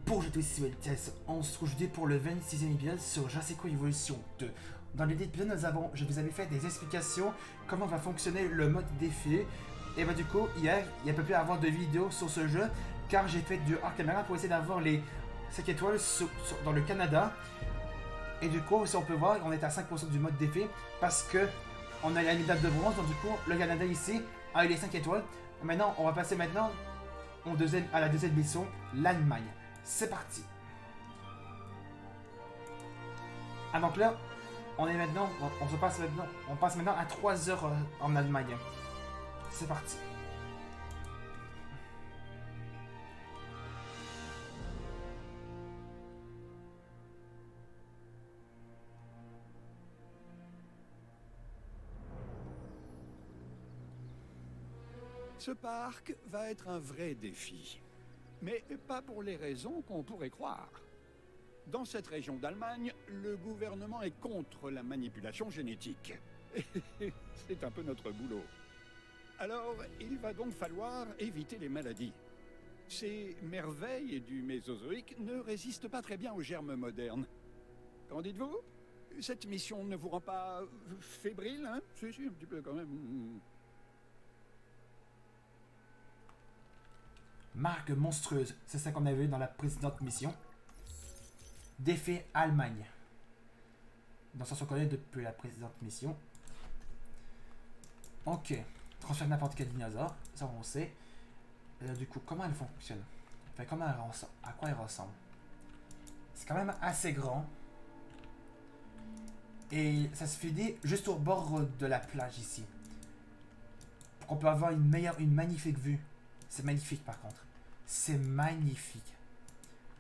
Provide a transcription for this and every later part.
Bonjour à tous, ici Tess. On se retrouve aujourd'hui pour le 26e épisode sur Jurassic Evolution 2. Dans l'épisode, je vous avais fait des explications comment va fonctionner le mode défi. Et bah du coup, hier, il n'y a pas pu avoir de vidéo sur ce jeu car j'ai fait du hors caméra pour essayer d'avoir les 5 étoiles dans le Canada. Et du coup, si on peut voir, on est à 5% du mode défi parce que on a la médaille de bronze. Donc du coup, le Canada ici a eu les 5 étoiles. Maintenant, on va passer maintenant à la deuxième mission, l'Allemagne. C'est parti. Ah donc là, on passe maintenant à 3 heures en Allemagne. C'est parti. Ce parc va être un vrai défi. Mais pas pour les raisons qu'on pourrait croire. Dans cette région d'Allemagne, le gouvernement est contre la manipulation génétique. C'est un peu notre boulot. Alors, il va donc falloir éviter les maladies. Ces merveilles du Mésozoïque ne résistent pas très bien aux germes modernes. Qu'en dites-vous? Cette mission ne vous rend pas fébrile, hein? Si, un petit peu quand même. Marque monstrueuse, c'est ça qu'on avait vu dans la précédente mission. Défi Allemagne. Dans ce sens qu'on connaît depuis la précédente mission. Ok. Transfère n'importe quel dinosaure, ça on sait. Du coup, comment elle fonctionne? Enfin, à quoi elle ressemble? C'est quand même assez grand. Et ça se finit juste au bord de la plage ici. Pour qu'on peut avoir une magnifique vue. C'est magnifique par contre. C'est magnifique.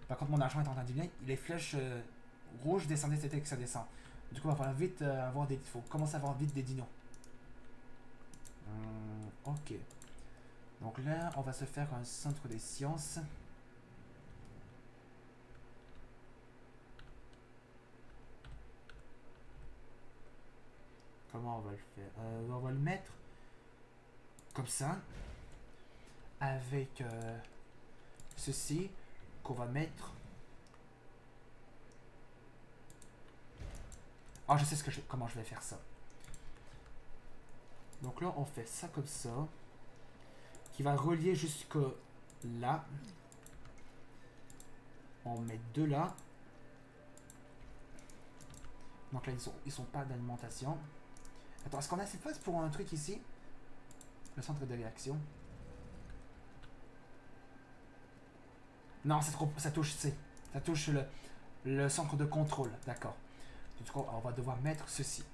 Par contre, mon argent est en train de diminuer. Les flèches rouges descendaient, c'était que ça descend. Du coup, on va falloir vite avoir des. Il faut commencer à avoir vite des dinos. Ok. Donc là, on va se faire un centre des sciences. Comment on va le faire? On va le mettre comme ça. Avec ceci qu'on va mettre. Ah, je sais comment je vais faire ça. Donc là, on fait ça comme ça. Qui va relier jusque là. On met deux là. Donc là, ils sont pas d'alimentation. Attends, est-ce qu'on a assez de place pour un truc ici? Le centre de réaction. Non, c'est trop. Ça touche C. Ça touche le centre de contrôle. D'accord. Du coup, on va devoir mettre ceci.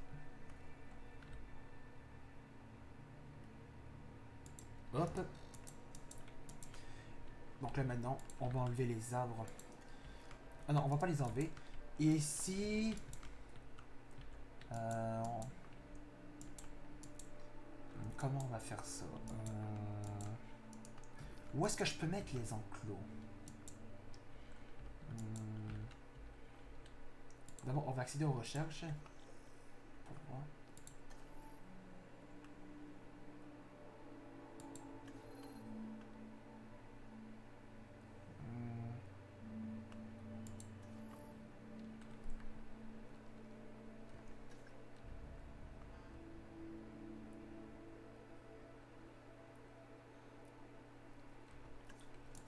Hop. Donc là maintenant, on va enlever les arbres. Ah non, on va pas les enlever. Et ici... Comment on va faire ça? Où est-ce que je peux mettre les enclos? D'abord, on va accéder aux recherches. Pour voir.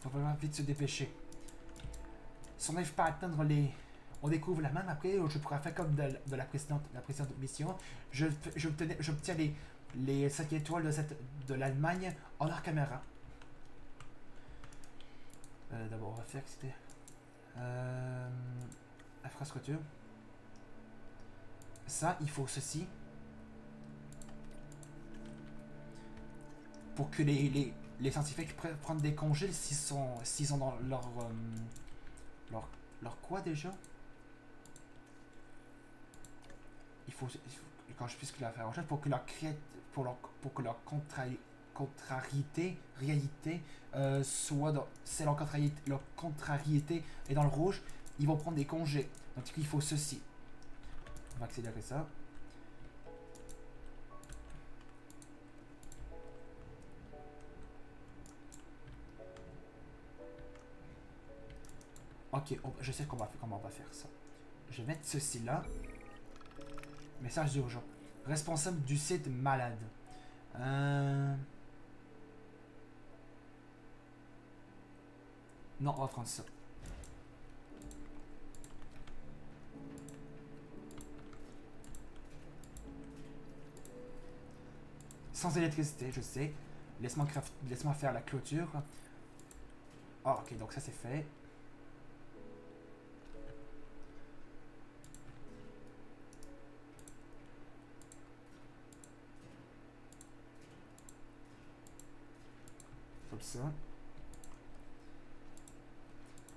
On va vite se dépêcher. Si on n'arrive pas à atteindre les... On découvre la même après, je pourrais faire comme de la précédente mission. J'obtiens les 5 étoiles de l'Allemagne en hors caméra. D'abord, on va faire que c'était... infrastructure. Ça, il faut ceci. Pour que les scientifiques prennent des congés s'ils sont dans leur quoi déjà? Il faut quand je puisse la faire recherche pour que leur contrariété réalité soit dans c'est leur contrariété est dans le rouge, ils vont prendre des congés. Donc il faut ceci. On va accélérer ça. Ok, je sais comment on va faire ça. Je vais mettre ceci là. Message d'urgence. Responsable du site malade. Non, on va prendre ça. Sans électricité, je sais. Laisse-moi faire la clôture. Ah, ok, donc ça c'est fait. Comme ça.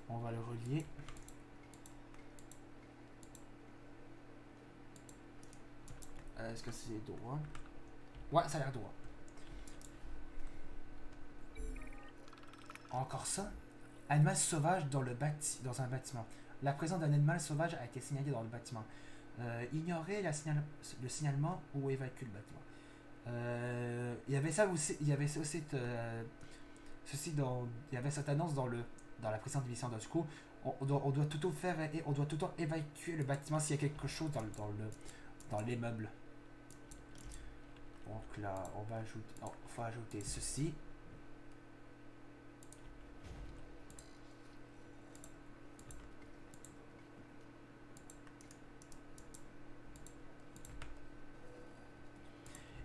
On va le relier. Est-ce que c'est droit? Ouais, ça a l'air droit. Encore ça? Animal sauvage dans un bâtiment. La présence d'un animal sauvage a été signalée dans le bâtiment. Ignorer le signalement ou évacuer le bâtiment. Il y avait ça aussi. Il y avait ça aussi. Il y avait cette annonce dans la précédente émission de coup. On doit tout faire et on doit tout le temps évacuer le bâtiment s'il y a quelque chose dans les meubles. Donc là, on va ajouter. Non, faut ajouter ceci.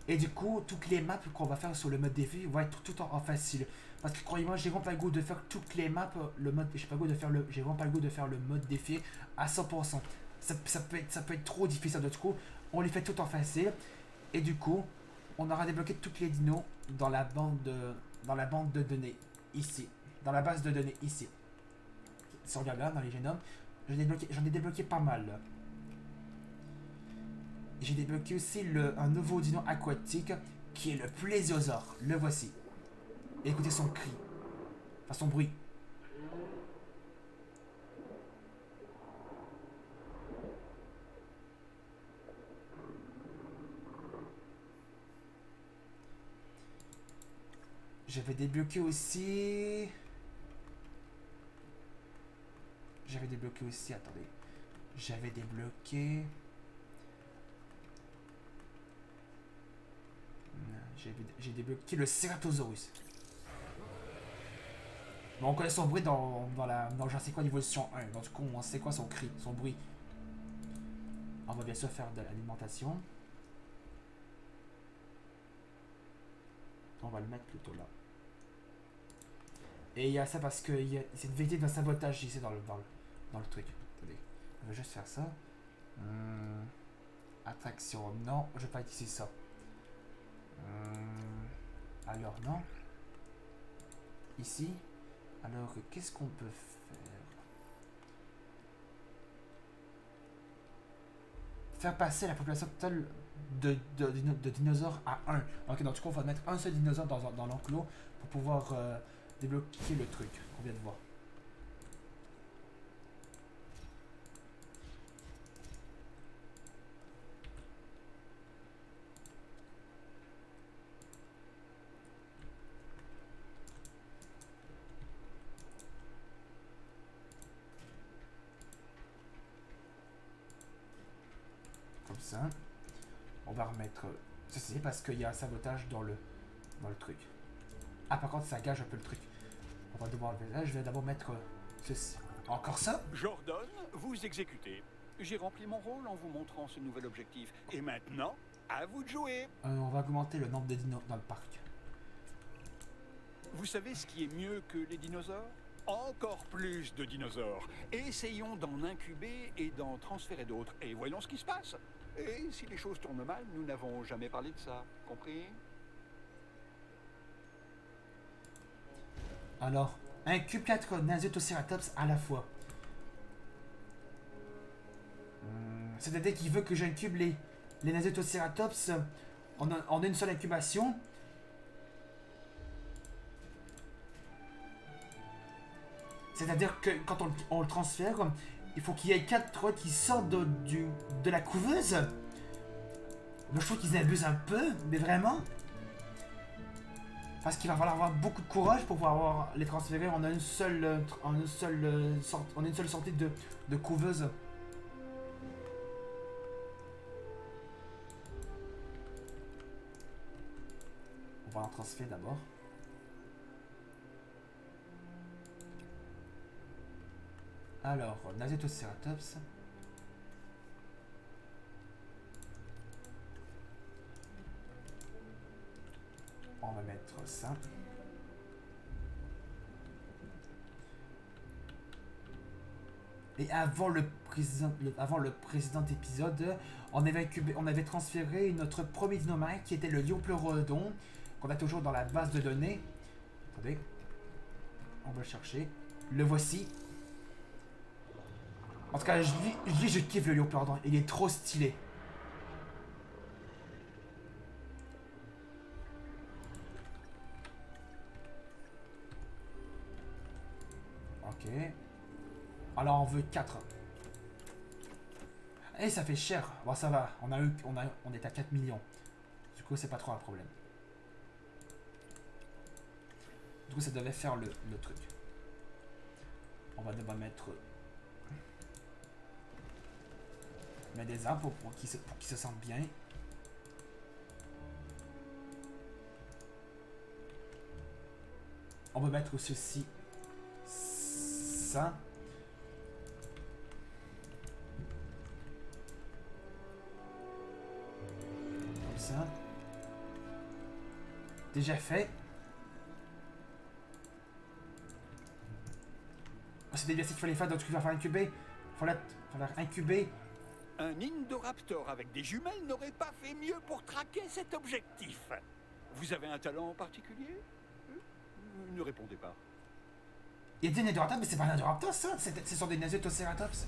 Et du coup, toutes les maps qu'on va faire sur le mode défi vont être tout en facile. Parce que croyez-moi, j'ai vraiment pas le goût de faire toutes les maps, j'ai pas le goût de faire j'ai vraiment pas le goût de faire le mode défi à 100%. Ça peut être trop difficile de coup. On les fait tout en facile. Et du coup, on aura débloqué toutes les dinos dans la bande de données ici. Dans la base de données ici. Si on regarde là, dans les génomes, j'en ai débloqué pas mal là. J'ai débloqué aussi un nouveau dino aquatique qui est le plésiosaure. Le voici. Écoutez son cri. Enfin, son bruit. J'avais débloqué aussi... Attendez. J'avais débloqué... J'ai débloqué le Ceratosaurus. Bon, on connaît son bruit dans je sais quoi l'évolution 1. Donc du coup, on sait quoi son cri, son bruit. On va bien sûr faire de l'alimentation. On va le mettre plutôt là. Et il y a ça parce que c'est une vérité d'un sabotage ici dans le truc. Attendez, on va juste faire ça. Attraction, non, je vais pas utiliser ça. Alors non. Ici. Alors qu'est-ce qu'on peut faire? Faire passer la population totale de dinosaures à 1. Ok, donc du coup on va mettre un seul dinosaure dans l'enclos pour pouvoir débloquer le truc qu'on vient de voir. Comme ça. On va remettre ceci parce qu'il y a un sabotage dans le truc. Ah, par contre, ça gâche un peu le truc. On va devoir enlever ça. Je vais d'abord mettre ceci. Encore ça? Jordan, vous exécutez. J'ai rempli mon rôle en vous montrant ce nouvel objectif. Et maintenant, à vous de jouer. On va augmenter le nombre de dinos dans le parc. Vous savez ce qui est mieux que les dinosaures? Encore plus de dinosaures. Essayons d'en incuber et d'en transférer d'autres. Et voyons ce qui se passe. Et si les choses tournent mal, nous n'avons jamais parlé de ça. Compris? Alors, incube 4 Nasutocératops à la fois. C'est-à-dire qu'il veut que j'incube les Nasutocératops en une seule incubation. C'est-à-dire que quand on le transfère, il faut qu'il y ait 4 qui sortent de la couveuse. Je trouve qu'ils abusent un peu, mais vraiment. Parce qu'il va falloir avoir beaucoup de courage pour pouvoir les transférer en une seule, en une seule sortie de couveuse. On va en transférer d'abord. Alors, Nasetoceratops. On va mettre ça. Et avant le précédent épisode, on avait transféré notre premier dinomètre qui était le Liopleurodon, qu'on a toujours dans la base de données. Attendez. On va le chercher. Le voici. En tout cas, je kiffe le Liopleurodon. Il est trop stylé. Ok. Alors on veut 4. Et ça fait cher. Bon ça va. On est à 4 millions. Du coup c'est pas trop un problème. Du coup ça devait faire le truc. On va devoir mettre des arbres pour qu'ils se sentent bien. On va mettre ceci. Ça. Comme ça. Déjà fait. Oh, c'était bien ce qu'il fallait faire, donc il va falloir incuber. Il va falloir incuber. Un Indoraptor avec des jumelles n'aurait pas fait mieux pour traquer cet objectif. Vous avez un talent en particulier? Ne répondez pas. Il y a des Indoraptors, mais c'est pas un Indoraptor ça, ce sont des Nasetoceratops.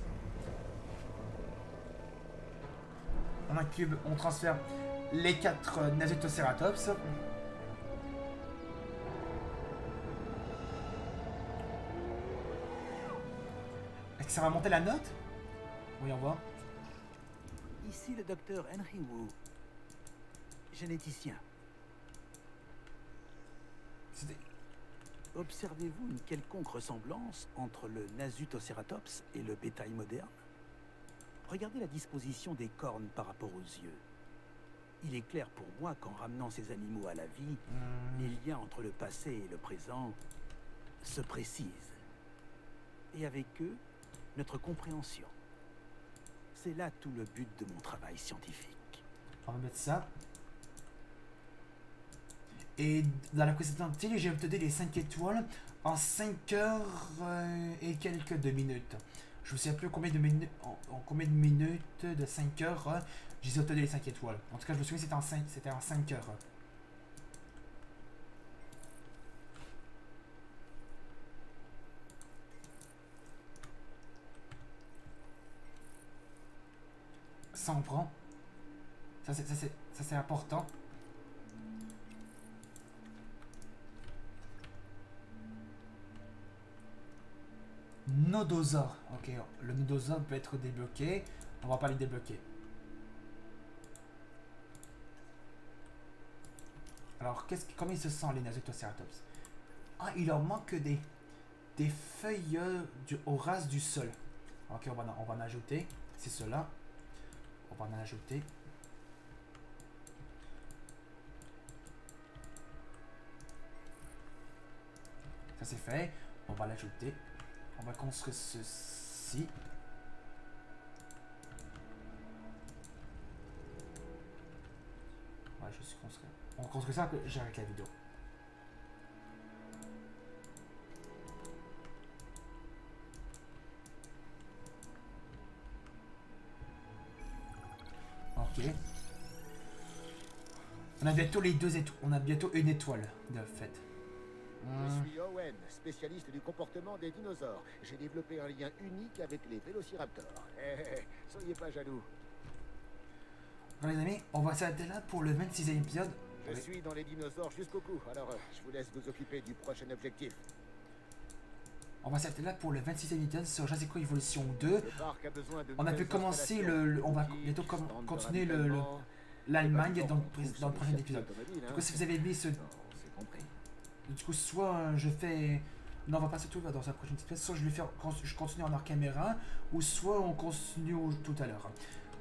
On incube, on transfère les 4 Nasetoceratops. Est-ce que ça va monter la note? Oui, on voit. Ici le docteur Henry Wu, généticien. Observez-vous une quelconque ressemblance entre le Nasutoceratops et le bétail moderne? Regardez la disposition des cornes par rapport aux yeux. Il est clair pour moi qu'en ramenant ces animaux à la vie, les liens entre le passé et le présent se précisent. Et avec eux, notre compréhension. C'est là tout le but de mon travail scientifique. On va mettre ça. Et dans la précédente télé, j'ai obtenu les 5 étoiles en 5 heures et quelques de minutes. Je ne sais plus combien de minutes, en combien de minutes de 5 heures j'ai obtenu les 5 étoiles. En tout cas, je me souviens que c'était en 5 heures. Ça on prend. Ça c'est important. Nodosaure. Ok, le Nodosaure peut être débloqué. On va pas les débloquer. Alors, comment ils se sentent les Nasetoceratops? Ah, il leur manque des feuilles au ras du sol. Ok, on va en ajouter. C'est cela. On va en ajouter. Ça c'est fait. On va l'ajouter. On va construire ceci. Ouais, je suis construit. On construit ça, j'arrête la vidéo. Ok. On a bientôt les 2 étoiles. On a bientôt une étoile de fait. Je suis Owen, spécialiste du comportement des dinosaures. J'ai développé un lien unique avec les vélociraptors. Soyez pas jaloux. Bon les amis, on va s'arrêter là pour le 26e épisode. Je suis dans les dinosaures jusqu'au cou, alors je vous laisse vous occuper du prochain objectif. On va s'arrêter là pour le 26e épisode sur Jurassic Evolution 2. Le parc a besoin de On a pu commencer on va bientôt continuer l'Allemagne dans le prochain épisode. Du coup, si vous avez aimé ce... Non, c'est compris. du coup, soit je fais... Non, on va passer tout dans un prochain épisode. Soit je le fais, je continue en hors caméra, ou soit on continue tout à l'heure.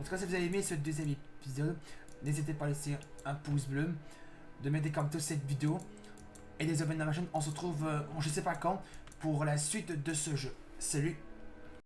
En tout cas, si vous avez aimé ce deuxième épisode, n'hésitez pas à laisser un pouce bleu, de mettre des commentaires sur cette vidéo, et des abonnés à ma chaîne. On se retrouve, je sais pas quand, pour la suite de ce jeu. Salut!